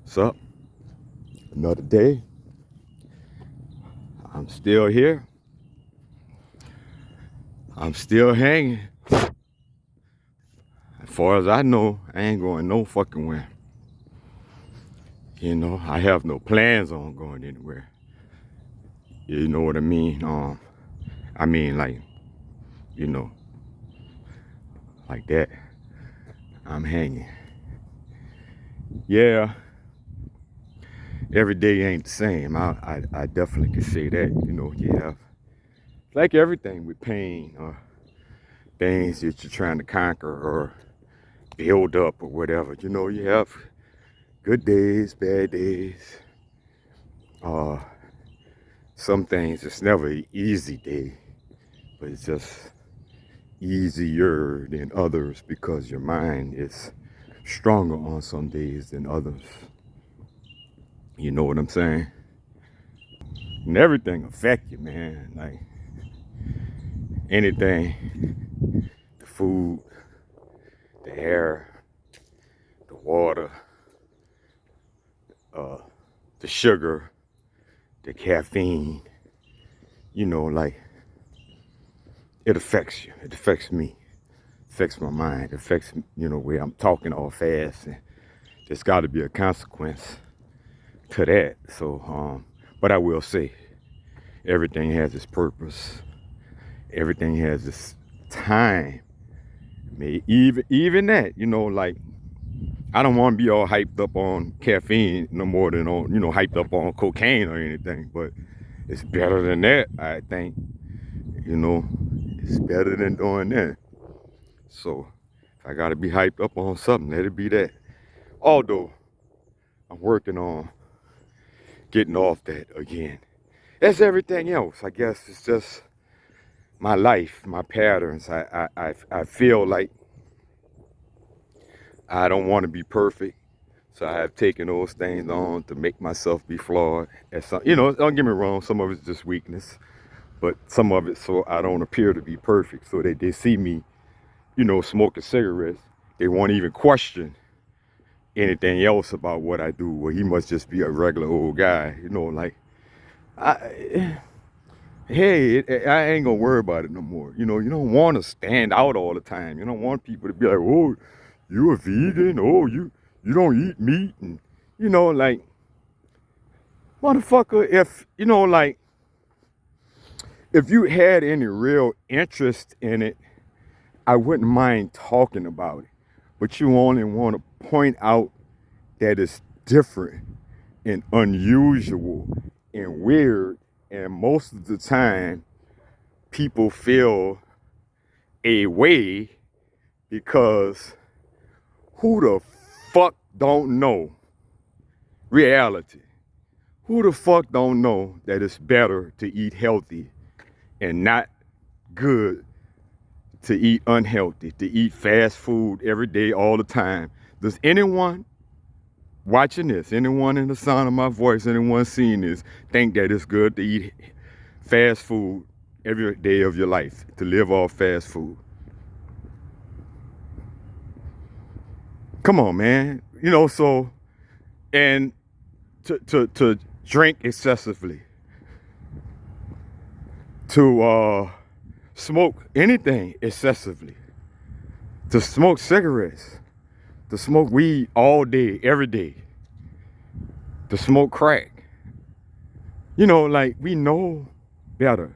So, another day. I'm still here. I'm still hanging. As far as I know, I ain't going no fucking where. I have no plans on going anywhere. You know what I mean? I mean like, you know, like that. I'm hanging. Yeah, every day ain't the same. I definitely can say that. You have like everything with pain or things that you're trying to conquer or build up or whatever. You have good days, bad days. Uh, some things it's never an easy day, but it's just easier than others because your mind is stronger on some days than others. You know what I'm saying? And everything affect you, man. Like anything, the food, the air, the water, uh, the sugar, the caffeine. Like it affects you. It affects me. It affects my mind. It affects where I'm talking all fast. And there's got to be a consequence to that. So, but I will say, everything has its purpose. Everything has its time. Even that, like I don't want to be all hyped up on caffeine no more than on, hyped up on cocaine or anything. But it's better than that, I think. It's better than doing that. So if I gotta be hyped up on something, let it be that. Although I'm working on getting off that again. As everything else, I guess it's just my life, my patterns. I feel like I don't want to be perfect. So I have taken those things on to make myself be flawed. Don't get me wrong, some of it's just weakness, but some of it so I don't appear to be perfect. So they see me, smoking cigarettes. They won't even question anything else about what I do. Well, he must just be a regular old guy, like I hey, I ain't gonna worry about it no more. You don't want to stand out all the time. You don't want people to be like, oh, you a vegan? Oh, you don't eat meat, and like motherfucker. If you had any real interest in it, I wouldn't mind talking about it. But you only want to point out that it's different and unusual and weird, and most of the time people feel a way because who the fuck don't know reality? Who the fuck don't know that it's better to eat healthy and not good to eat unhealthy, to eat fast food every day, all the time? Does anyone watching this, anyone in the sound of my voice, anyone seeing this, think that it's good to eat fast food every day of your life, to live off fast food? Come on, man. And to drink excessively, to smoke anything excessively, to smoke cigarettes, to smoke weed all day, every day, to smoke crack. Like we know better.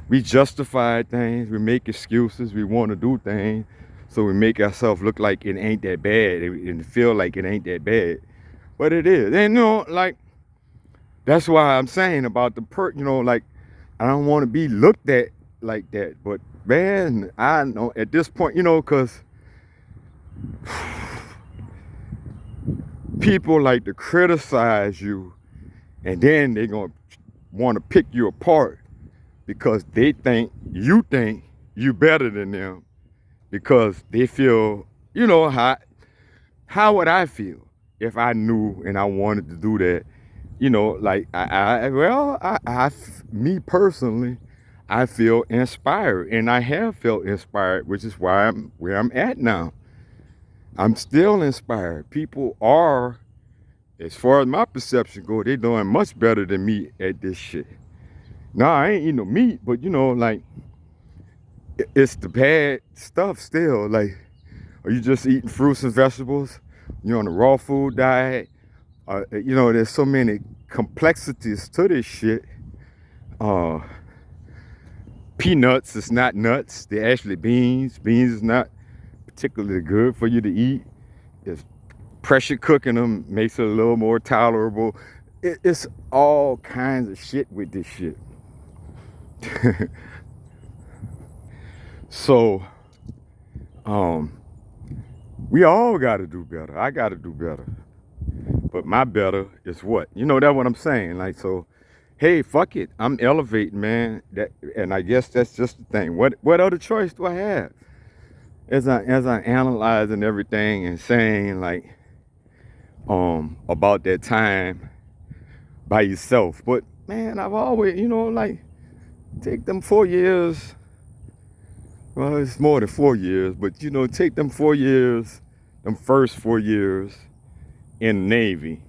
We justify things, we make excuses, we want to do things, so we make ourselves look like it ain't that bad and feel like it ain't that bad. But it is. And like that's why I'm saying about like I don't want to be looked at like that. But man, I know at this point, because people like to criticize you and then they're going to want to pick you apart because they think you better than them because they feel, how would I feel if I knew and I wanted to do that? Like me personally, I feel inspired, and I have felt inspired, which is why I'm where I'm at now. I'm still inspired. People are, as far as my perception go, they doing much better than me at this shit. Nah, I ain't eating no meat, but you know, like, it's the bad stuff still. Like, are you just eating fruits and vegetables? You're on a raw food diet. You know, there's so many complexities to this shit. Uh, Peanuts is not nuts. They're actually beans. Beans is not particularly good for you to eat. It's pressure cooking them makes it a little more tolerable. It's all kinds of shit with this shit. So, we all got to do better. I got to do better. But my better is what? You know, that's what I'm saying. Like, so, hey, fuck it. I'm elevating, man. And I guess that's just the thing. What other choice do I have? As I analyzing everything and saying like about that time by yourself. But man, I've always, you know, like, take them 4 years. Well, it's more than 4 years, but you know, take them 4 years, them first 4 years in the Navy.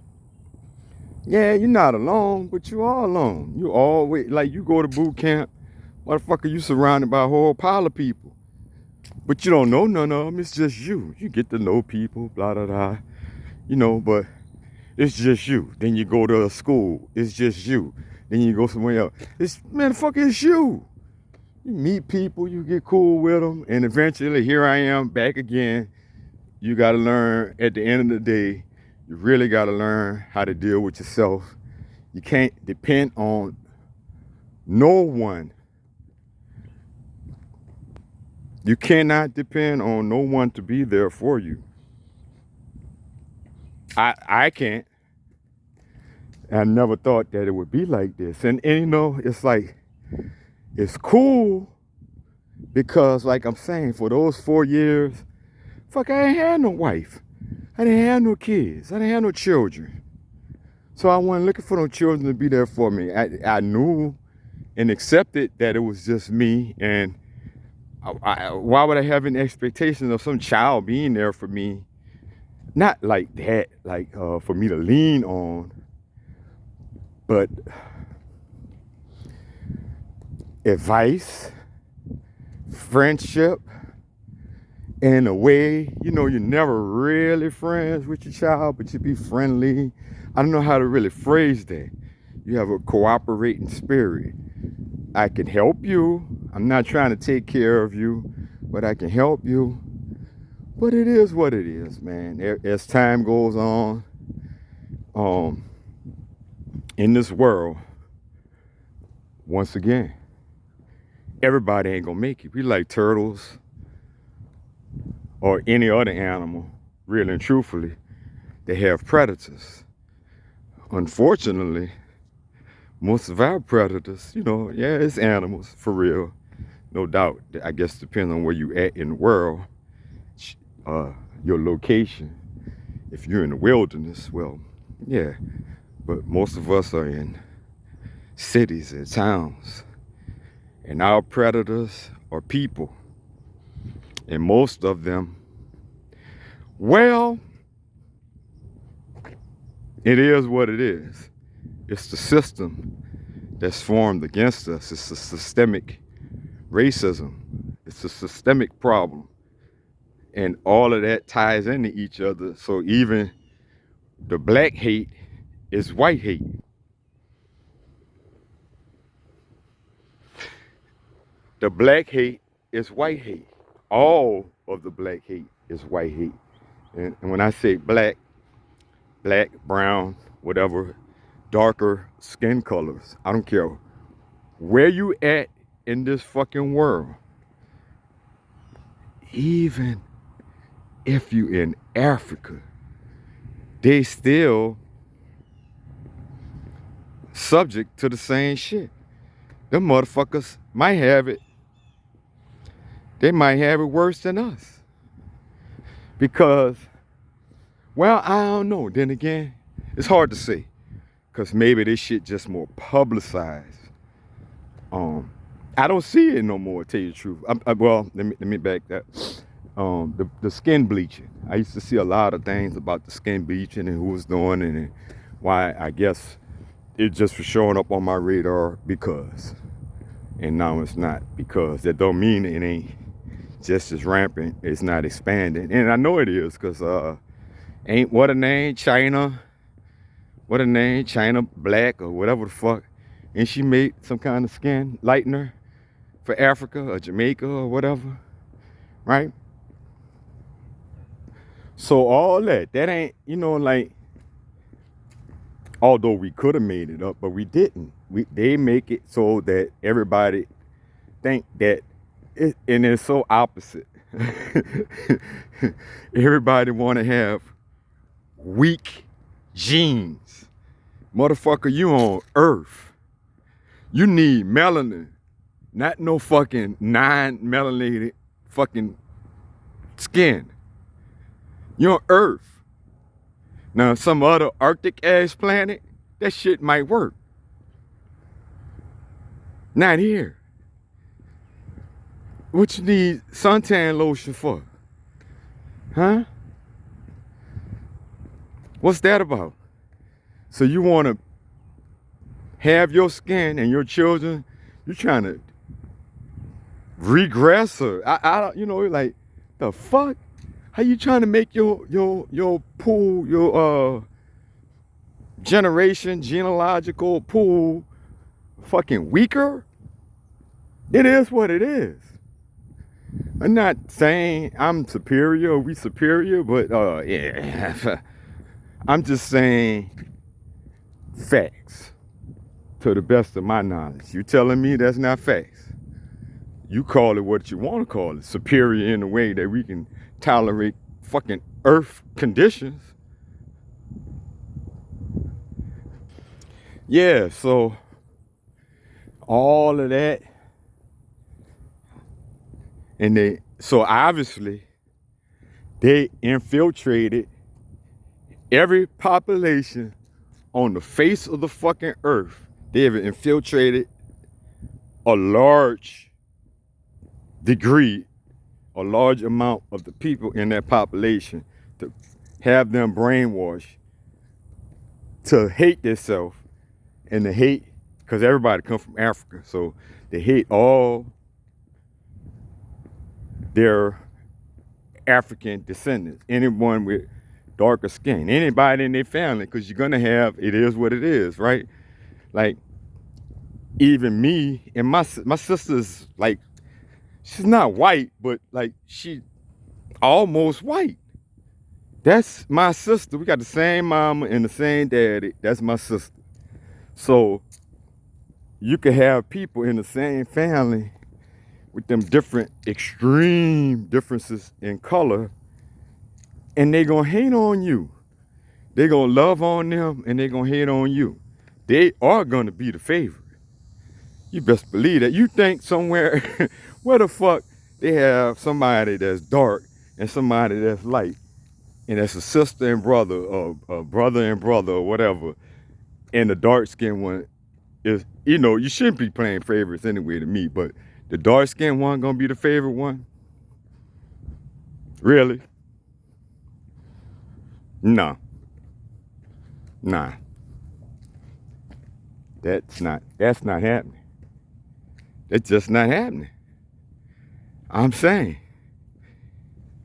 Yeah, you're not alone, but you are alone. You always, like, you go to boot camp, motherfucker, you surrounded by a whole pile of people. But you don't know none of them, it's just you. You get to know people, blah, blah, blah. You know, but it's just you. Then you go to a school, it's just you. Then you go somewhere else. Motherfucker, it's you. You meet people, you get cool with them, and eventually here I am back again. You got to learn at the end of the day, you really got to learn how to deal with yourself. You can't depend on no one. You cannot depend on no one to be there for you. I can't. I never thought that it would be like this. And you know, it's like, it's cool because, like I'm saying, for those 4 years, fuck, I ain't had no wife. I didn't have no kids. I didn't have no children. So I wasn't looking for no children to be there for me. I knew and accepted that it was just me. And why would I have an expectation of some child being there for me? Not like that, like for me to lean on. But advice, friendship, in a way, you know, you're never really friends with your child, but you be friendly. I don't know how to really phrase that. You have a cooperating spirit. I can help you. I'm not trying to take care of you, but I can help you. But it is what it is, man. As time goes on, in this world, once again, everybody ain't gonna make it. We like turtles or any other animal, really and truthfully, they have predators. Unfortunately, most of our predators, you know, yeah, it's animals, for real, no doubt. I guess depends on where you at in the world, your location. If you're in the wilderness, well, yeah, but most of us are in cities and towns, and our predators are people. And most of them, well, it is what it is. It's the system that's formed against us. It's a systemic racism. It's a systemic problem. And all of that ties into each other. So even the black hate is white hate. The black hate is white hate. All of the black hate is white hate. And when I say black, brown, whatever, darker skin colors, I don't care where you at in this fucking world. Even if you in Africa, they still subject to the same shit. Them motherfuckers might have it. They might have it worse than us. Because, well, I don't know. Then again, it's hard to say. Because maybe this shit just more publicized. I don't see it no more, to tell you the truth. Well, let me back that. the skin bleaching. I used to see a lot of things about the skin bleaching and who was doing it and why. I guess it just was showing up on my radar because, and now it's not because. That don't mean it ain't just as rampant. It's not expanding, and I know it is because ain't what a name China Black or whatever the fuck, and she made some kind of skin lightener for Africa or Jamaica or whatever, right? So all that ain't, like, although we could have made it up, but we didn't. They make it so that everybody think that and it's so opposite. Everybody want to have weak genes. Motherfucker, you on Earth. You need melanin, not no fucking non-melanated fucking skin. You're on Earth. Now, some other Arctic ass planet, that shit might work. Not here. What you need suntan lotion for? Huh? What's that about? So you want to have your skin and your children, you're trying to regress or I don't, like, the fuck? How you trying to make your pool, your genealogical pool fucking weaker? It is what it is. I'm not saying I'm superior or we superior, but yeah. I'm just saying facts to the best of my knowledge. You telling me that's not facts? You call it what you want to call it. Superior in a way that we can tolerate fucking Earth conditions. Yeah, so all of that. And so obviously they infiltrated every population on the face of the fucking Earth. They have infiltrated a large degree, a large amount of the people in that population to have them brainwashed to hate themselves and to hate, because everybody come from Africa, so they hate all their African descendants, anyone with darker skin, anybody in their family, because you're gonna have, it is what it is, right? Like, even me and my sister's like, she's not white, but like she almost white. That's my sister. We got the same mama and the same daddy. That's my sister. So you could have people in the same family with them different extreme differences in color, and they gonna hate on you. They gonna love on them and they gonna hate on you. They are gonna be the favorite. You best believe that. You think somewhere, where the fuck they have somebody that's dark and somebody that's light, and that's a sister and brother, or a brother and brother, or whatever, and the dark skinned one is, you shouldn't be playing favorites anyway to me, but the dark skinned one gonna be the favorite one? Really? No. Nah. That's not happening. That's just not happening. I'm saying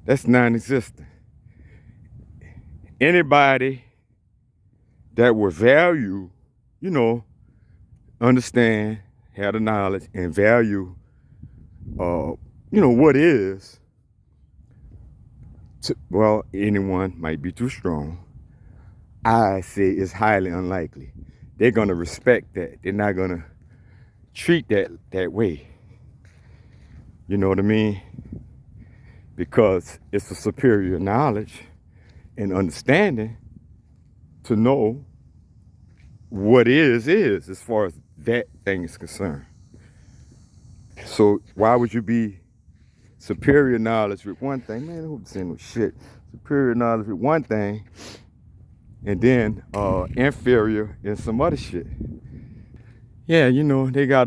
that's non-existent. Anybody that would value, understand, have the knowledge and value, what is, well, anyone might be too strong. I say it's highly unlikely. They're gonna respect that. They're not gonna treat that way. You know what I mean? Because it's a superior knowledge and understanding to know what is as far as that thing is concerned. So why would you be superior knowledge with one thing? Man, who's saying no shit? Superior knowledge with one thing and then inferior in some other shit. Yeah, they got